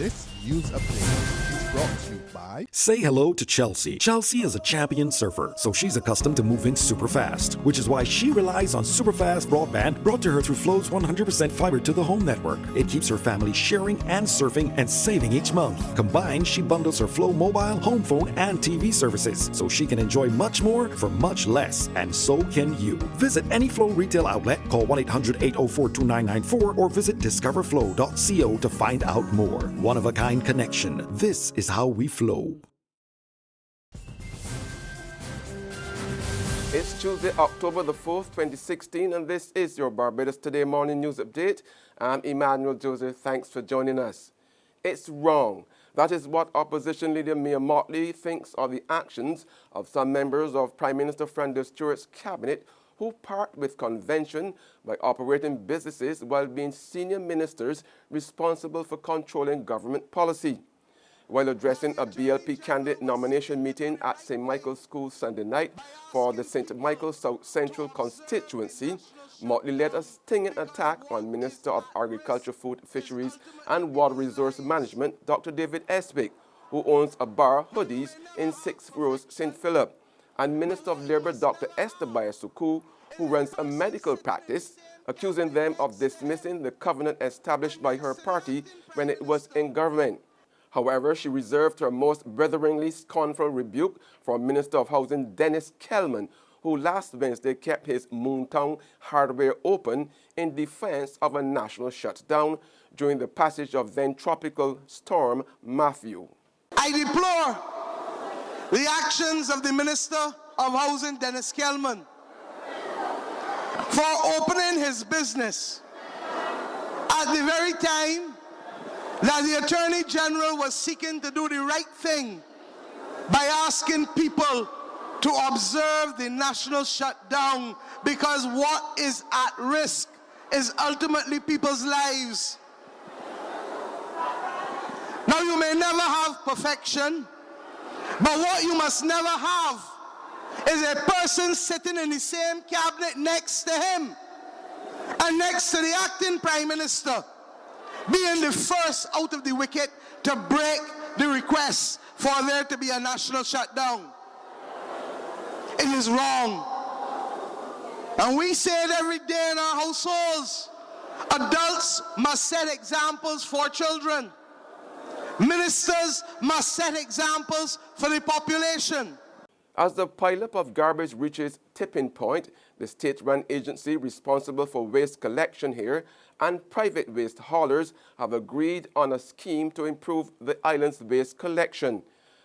This news update is brought to you by... Say hello to Chelsea. Chelsea is a champion surfer, so she's accustomed to moving super fast, which is why she relies on super fast broadband brought to her through Flow's 100% fiber to the home network. It keeps her family sharing and surfing and saving each month. Combined, she bundles her Flow mobile, home phone, and TV services, so she can enjoy much more for much less, and so can you. Visit any Flow retail outlet, call 1-800-804-2994, or visit discoverflow.co to find out more. One-of-a-kind connection. This is how we flow. It's Tuesday, October the 4th, 2016, and this is your Barbados Today Morning News Update. I'm Emmanuel Joseph. Thanks for joining us. It's wrong. That is what Opposition Leader Mia Mottley thinks of the actions of some members of Prime Minister Francis Stewart's cabinet who part with convention by operating businesses while being senior ministers responsible for controlling government policy. While addressing a BLP candidate nomination meeting at St. Michael's School Sunday night for the St. Michael's South Central constituency, Mottley led a stinging attack on Minister of Agriculture, Food, Fisheries and Water Resource Management, Dr. David Eswick, who owns a bar, Hoodies, in 6 Rows, St. Philip, and Minister of Labour, Dr. Esther Bayasuku, who runs a medical practice, accusing them of dismissing the covenant established by her party when it was in government. However, she reserved her most brotherly scornful rebuke for Minister of Housing Dennis Kelman, who last Wednesday kept his Moontown hardware open in defense of a national shutdown during the passage of then tropical storm Matthew. I deplore the actions of the Minister of Housing Dennis Kelman for opening his business at the very time that the Attorney General was seeking to do the right thing by asking people to observe the national shutdown, because what is at risk is ultimately people's lives. Now, you may never have perfection, but what you must never have is a person sitting in the same cabinet next to him and next to the acting Prime Minister being the first out of the wicket to break the request for there to be a national shutdown. It is wrong. And we say it every day in our households. Adults must set examples for children. Ministers must set examples for the population. As the pileup of garbage reaches tipping point, the state-run agency responsible for waste collection here and private waste haulers have agreed on a scheme to improve the island's waste collection.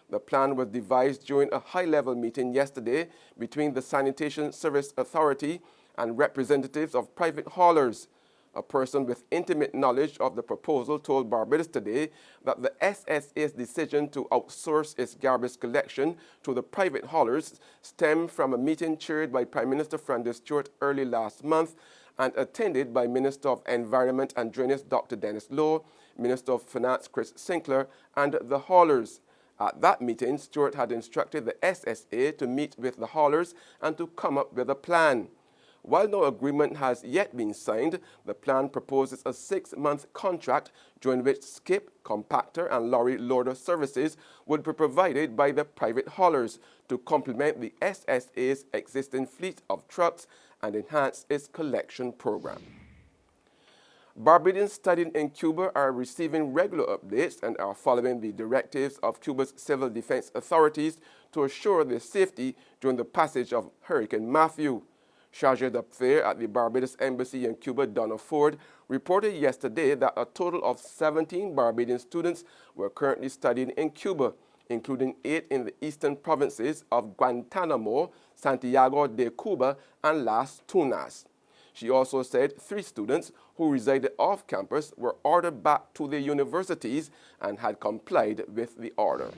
The plan was devised during a high-level meeting yesterday between the Sanitation Service Authority and representatives of private haulers. A person with intimate knowledge of the proposal told Barbados Today that the SSA's decision to outsource its garbage collection to the private haulers stemmed from a meeting chaired by Prime Minister Francis Stewart early last month and attended by Minister of Environment and Drainage Dr. Dennis Lowe, Minister of Finance Chris Sinclair, and the haulers. At that meeting, Stewart had instructed the SSA to meet with the haulers and to come up with a plan. While no agreement has yet been signed, the plan proposes a 6-month contract during which skip, compactor and lorry loader services would be provided by the private haulers to complement the SSA's existing fleet of trucks and enhance its collection program. Barbadians studying in Cuba are receiving regular updates and are following the directives of Cuba's civil defense authorities to assure their safety during the passage of Hurricane Matthew. Chargé d'Affaires at the Barbados Embassy in Cuba, Donna Ford, reported yesterday that a total of 17 Barbadian students were currently studying in Cuba, including 8 in the eastern provinces of Guantanamo, Santiago de Cuba, and Las Tunas. She also said 3 students who resided off campus were ordered back to their universities and had complied with the order.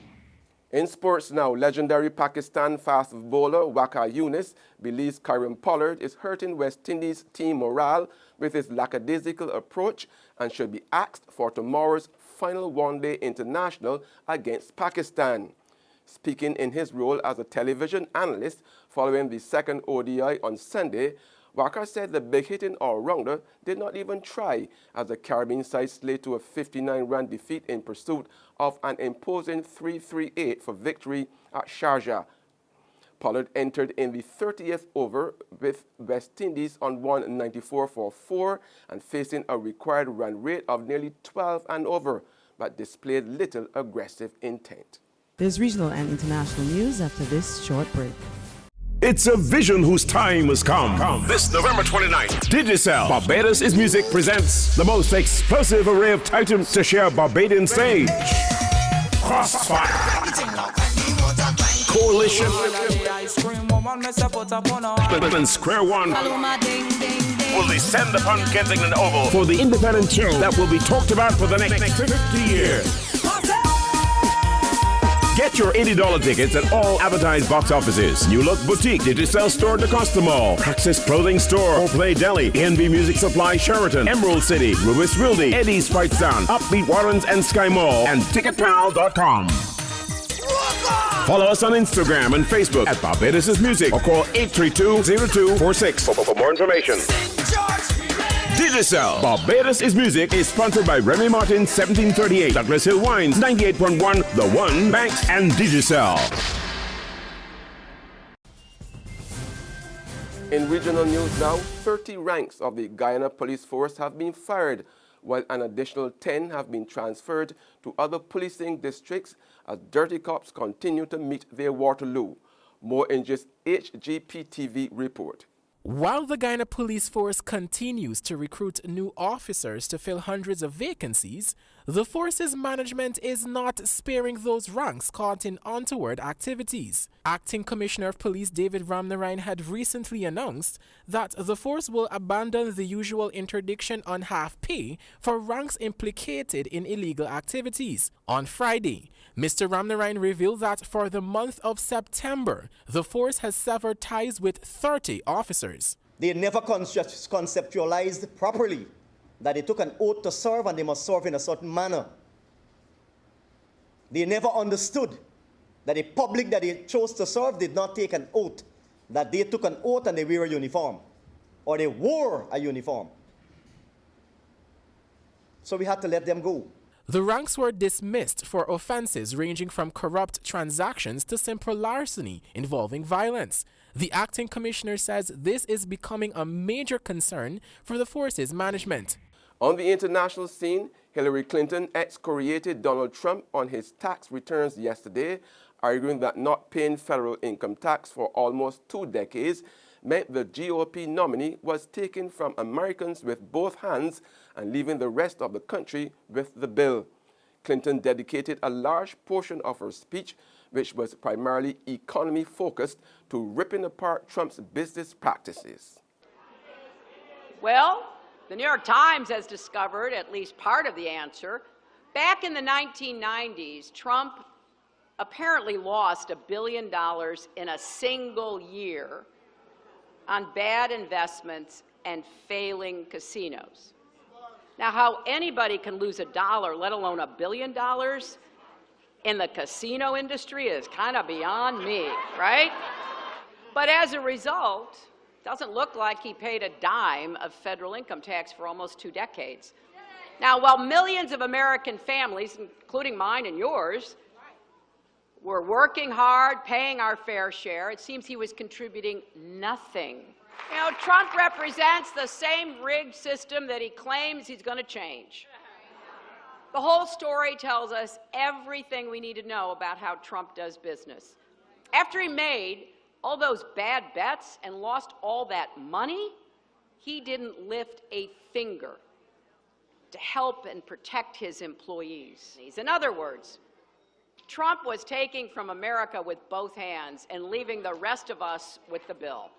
In sports now, legendary Pakistan fast bowler Waqar Younis believes Kieron Pollard is hurting West Indies team morale with his lackadaisical approach and should be axed for tomorrow's final one-day international against Pakistan. Speaking in his role as a television analyst following the second ODI on Sunday, Walker said the big-hitting all-rounder did not even try as the Caribbean side slid to a 59-run defeat in pursuit of an imposing 3-3-8 for victory at Sharjah. Pollard entered in the 30th over with West Indies on 194 for 4 and facing a required run rate of nearly 12 and over, but displayed little aggressive intent. There's regional and international news after this short break. It's a vision whose time has come. This November 29th, Digicel, Barbados is Music presents the most explosive array of titans to share Barbadian stage. Crossfire, Coalition, and Square One will descend upon Kensington Oval for the independent show that will be talked about for the next 50 years. Get your $80 tickets at all advertised box offices. New Look Boutique, Digicel Store at the Costa Mall, Praxis Clothing Store, Play Deli, NB Music Supply Sheraton, Emerald City, Rubis Wildy, Eddie's Fight Sound, Upbeat Warrens and Sky Mall, and Ticketpal.com. Follow us on Instagram and Facebook at Barbados' Music or call 832-0246 for more information. Digicel, Barbados is Music is sponsored by Remy Martin 1738, Douglas Hill Wines 98.1, The One, Banks, and Digicel. In regional news now, 30 ranks of the Guyana Police Force have been fired, while an additional 10 have been transferred to other policing districts as dirty cops continue to meet their Waterloo. More in just HGPTV report. While the Guyana Police Force continues to recruit new officers to fill hundreds of vacancies, the force's management is not sparing those ranks caught in untoward activities. Acting Commissioner of Police David Ramnarine had recently announced that the force will abandon the usual interdiction on half pay for ranks implicated in illegal activities. On Friday, Mr. Ramnarine revealed that for the month of September, the force has severed ties with 30 officers. They never conceptualized properly that they took an oath to serve and they must serve in a certain manner. They never understood that the public that they chose to serve did not take an oath, that they took an oath and they wear a uniform, or they wore a uniform. So we had to let them go. The ranks were dismissed for offenses ranging from corrupt transactions to simple larceny involving violence. The acting commissioner says this is becoming a major concern for the force's management. On the international scene, Hillary Clinton excoriated Donald Trump on his tax returns yesterday, arguing that not paying federal income tax for almost 2 decades meant the GOP nominee was taken from Americans with both hands and leaving the rest of the country with the bill. Clinton dedicated a large portion of her speech, which was primarily economy-focused, to ripping apart Trump's business practices. Well, the New York Times has discovered at least part of the answer. Back in the 1990s, Trump apparently lost $1 billion in a single year on bad investments and failing casinos. Now, how anybody can lose $1, let alone $1 billion, in the casino industry is kind of beyond me, right? But as a result, it doesn't look like he paid a dime of federal income tax for almost 2 decades. Now, while millions of American families, including mine and yours, were working hard, paying our fair share, it seems he was contributing nothing. You know, Trump represents the same rigged system that he claims he's going to change. The whole story tells us everything we need to know about how Trump does business. After he made all those bad bets and lost all that money, he didn't lift a finger to help and protect his employees. In other words, Trump was taking from America with both hands and leaving the rest of us with the bill.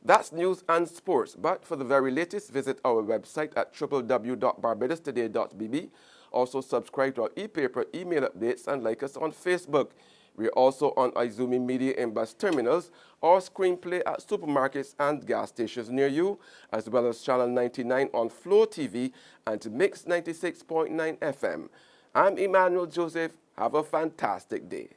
That's news and sports, but for the very latest, visit our website at www.barbadostoday.bb. Also subscribe to our e-paper email updates and like us on Facebook. We're also on Izumi Media in bus terminals or screenplay at supermarkets and gas stations near you, as well as Channel 99 on Flow TV and Mix 96.9 FM. I'm Emmanuel Joseph. Have a fantastic day.